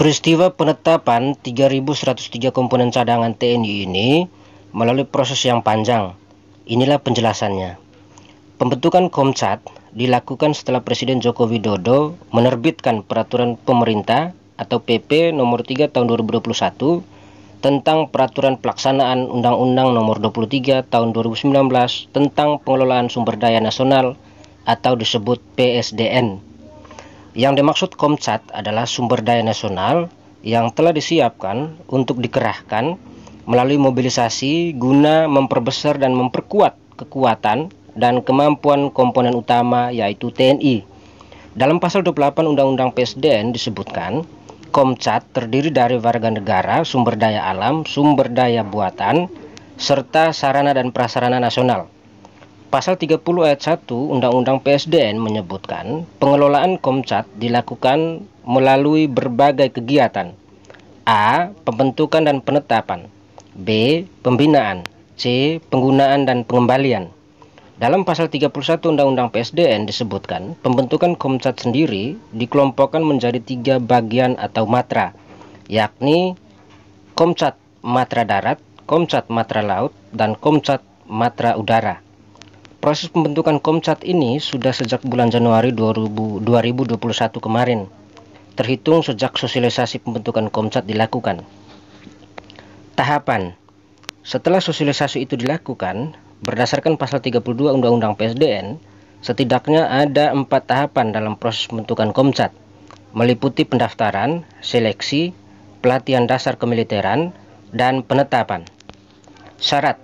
Peristiwa penetapan 3.103 komponen cadangan TNI ini melalui proses yang panjang. Inilah penjelasannya. Pembentukan Komcat dilakukan setelah Presiden Joko Widodo menerbitkan Peraturan Pemerintah atau PP Nomor 3 Tahun 2021 tentang Peraturan Pelaksanaan Undang-Undang Nomor 23 Tahun 2019 tentang Pengelolaan Sumber Daya Nasional atau disebut PSDN. Yang dimaksud Komcat adalah sumber daya nasional yang telah disiapkan untuk dikerahkan melalui mobilisasi guna memperbesar dan memperkuat kekuatan dan kemampuan komponen utama yaitu TNI. Dalam pasal 28 Undang-Undang PSDN disebutkan, Komcat terdiri dari warga negara, sumber daya alam, sumber daya buatan, serta sarana dan prasarana nasional. Pasal 30 ayat 1 Undang-Undang PSDN menyebutkan pengelolaan Komcat dilakukan melalui berbagai kegiatan. A. Pembentukan dan penetapan. B. Pembinaan. C. Penggunaan dan pengembalian. Dalam pasal 31 Undang-Undang PSDN disebutkan pembentukan Komcat sendiri dikelompokkan menjadi 3 bagian atau matra, yakni Komcat Matra Darat, Komcat Matra Laut, dan Komcat Matra Udara. Proses pembentukan Komcat ini sudah sejak bulan Januari 2021 kemarin, terhitung sejak sosialisasi pembentukan Komcat dilakukan. Tahapan. Setelah sosialisasi itu dilakukan, berdasarkan pasal 32 Undang-Undang PSDN, setidaknya ada 4 tahapan dalam proses pembentukan Komcat, meliputi pendaftaran, seleksi, pelatihan dasar kemiliteran, dan penetapan. Syarat.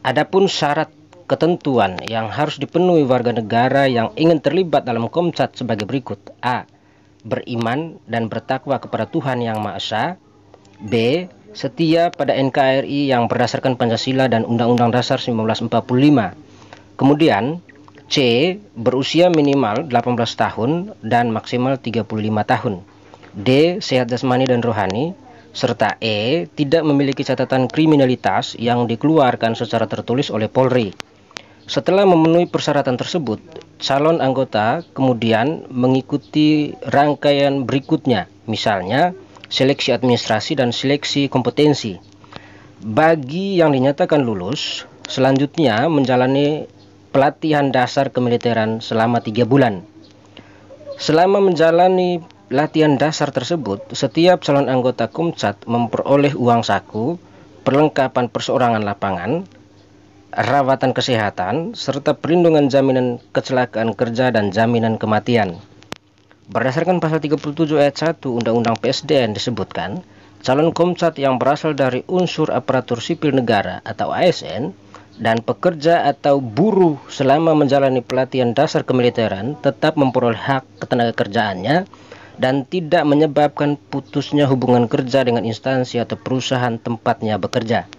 Adapun syarat ketentuan yang harus dipenuhi warga negara yang ingin terlibat dalam Komcat sebagai berikut. A. Beriman dan bertakwa kepada Tuhan Yang Maha Esa. B. Setia pada NKRI yang berdasarkan Pancasila dan Undang-Undang Dasar 1945. Kemudian C. Berusia minimal 18 tahun dan maksimal 35 tahun. D. Sehat jasmani dan rohani. Serta E. Tidak memiliki catatan kriminalitas yang dikeluarkan secara tertulis oleh Polri. Setelah memenuhi persyaratan tersebut, calon anggota kemudian mengikuti rangkaian berikutnya, misalnya seleksi administrasi dan seleksi kompetensi. Bagi yang dinyatakan lulus, selanjutnya menjalani pelatihan dasar kemiliteran selama 3 bulan. Selama menjalani latihan dasar tersebut, setiap calon anggota Komcat memperoleh uang saku, perlengkapan perseorangan lapangan, rawatan kesehatan, serta perlindungan jaminan kecelakaan kerja dan jaminan kematian. Berdasarkan pasal 37 ayat 1 Undang-Undang PSDN disebutkan, calon Komcat yang berasal dari unsur aparatur sipil negara atau ASN dan pekerja atau buruh selama menjalani pelatihan dasar kemiliteran tetap memperoleh hak ketenagakerjaannya dan tidak menyebabkan putusnya hubungan kerja dengan instansi atau perusahaan tempatnya bekerja.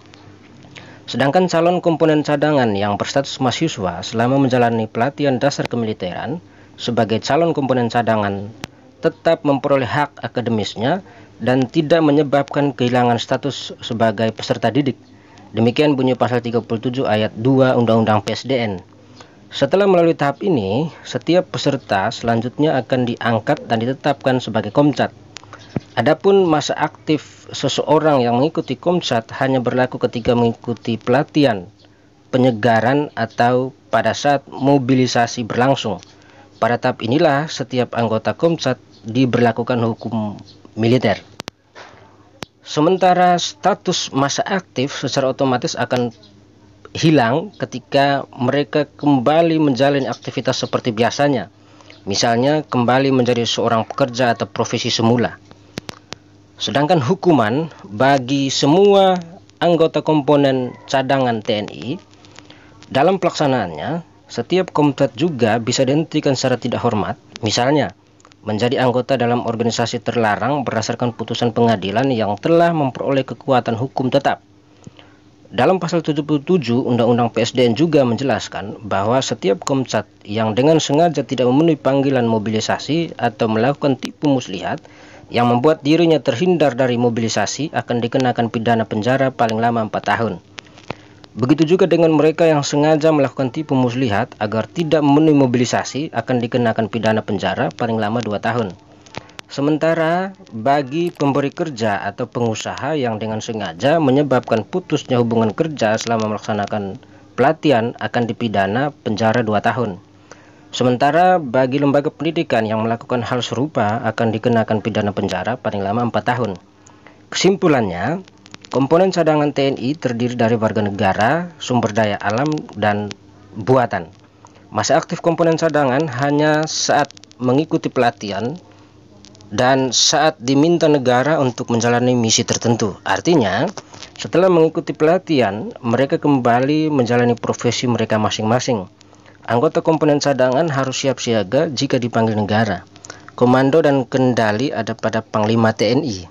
Sedangkan calon komponen cadangan yang berstatus mahasiswa selama menjalani pelatihan dasar kemiliteran sebagai calon komponen cadangan tetap memperoleh hak akademisnya dan tidak menyebabkan kehilangan status sebagai peserta didik. Demikian bunyi pasal 37 ayat 2 Undang-Undang PSDN. Setelah melalui tahap ini, setiap peserta selanjutnya akan diangkat dan ditetapkan sebagai Komcat. Adapun masa aktif seseorang yang mengikuti Komcat hanya berlaku ketika mengikuti pelatihan, penyegaran, atau pada saat mobilisasi berlangsung. Pada tahap inilah setiap anggota Komcat diberlakukan hukum militer. Sementara status masa aktif secara otomatis akan hilang ketika mereka kembali menjalani aktivitas seperti biasanya, misalnya kembali menjadi seorang pekerja atau profesi semula. Sedangkan hukuman bagi semua anggota komponen cadangan TNI dalam pelaksanaannya, setiap Komcat juga bisa dihentikan secara tidak hormat, misalnya menjadi anggota dalam organisasi terlarang berdasarkan putusan pengadilan yang telah memperoleh kekuatan hukum tetap. Dalam pasal 77 Undang-Undang PSDN juga menjelaskan bahwa setiap Komcat yang dengan sengaja tidak memenuhi panggilan mobilisasi atau melakukan tipu muslihat yang membuat dirinya terhindar dari mobilisasi akan dikenakan pidana penjara paling lama 4 tahun. Begitu juga dengan mereka yang sengaja melakukan tipu muslihat agar tidak memenuhi mobilisasi akan dikenakan pidana penjara paling lama 2 tahun. Sementara bagi pemberi kerja atau pengusaha yang dengan sengaja menyebabkan putusnya hubungan kerja selama melaksanakan pelatihan akan dipidana penjara 2 tahun. Sementara bagi lembaga pendidikan yang melakukan hal serupa akan dikenakan pidana penjara paling lama 4 tahun. Kesimpulannya, komponen cadangan TNI terdiri dari warga negara, sumber daya alam, dan buatan. Masa aktif komponen cadangan hanya saat mengikuti pelatihan dan saat diminta negara untuk menjalani misi tertentu. Artinya, setelah mengikuti pelatihan, mereka kembali menjalani profesi mereka masing-masing. Anggota komponen cadangan harus siap siaga jika dipanggil negara. Komando dan kendali ada pada Panglima TNI.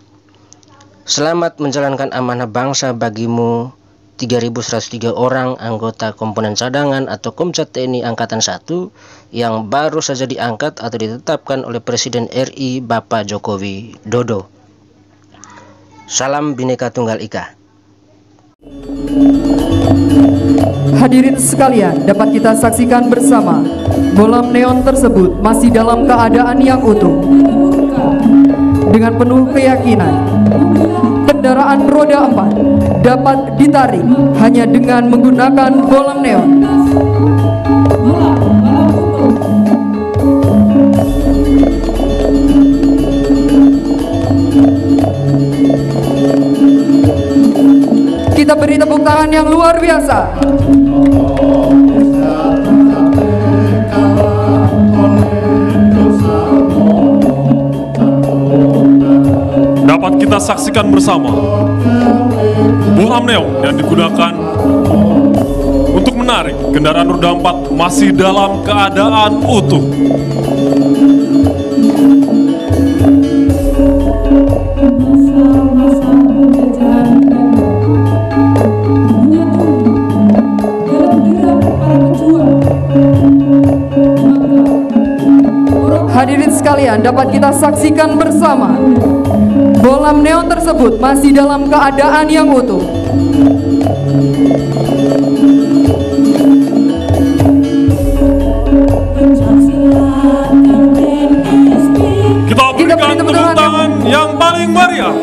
Selamat menjalankan amanah bangsa bagimu 3.103 orang anggota komponen cadangan atau Komcat TNI Angkatan 1 yang baru saja diangkat atau ditetapkan oleh Presiden RI Bapak Joko Widodo. Salam Bhinneka Tunggal Ika. Hadirin sekalian, dapat kita saksikan bersama, bolam neon tersebut masih dalam keadaan yang utuh. Dengan penuh keyakinan, kendaraan roda 4 dapat ditarik hanya dengan menggunakan bolam neon. Kita beri tepuk tangan yang luar biasa. Dapat kita saksikan bersama bolam neon yang digunakan untuk menarik kendaraan roda 4 masih dalam keadaan utuh. Hadirin sekalian, dapat kita saksikan bersama, bolam neon tersebut masih dalam keadaan yang utuh. Kita berikan tepuk tangan yang paling meriah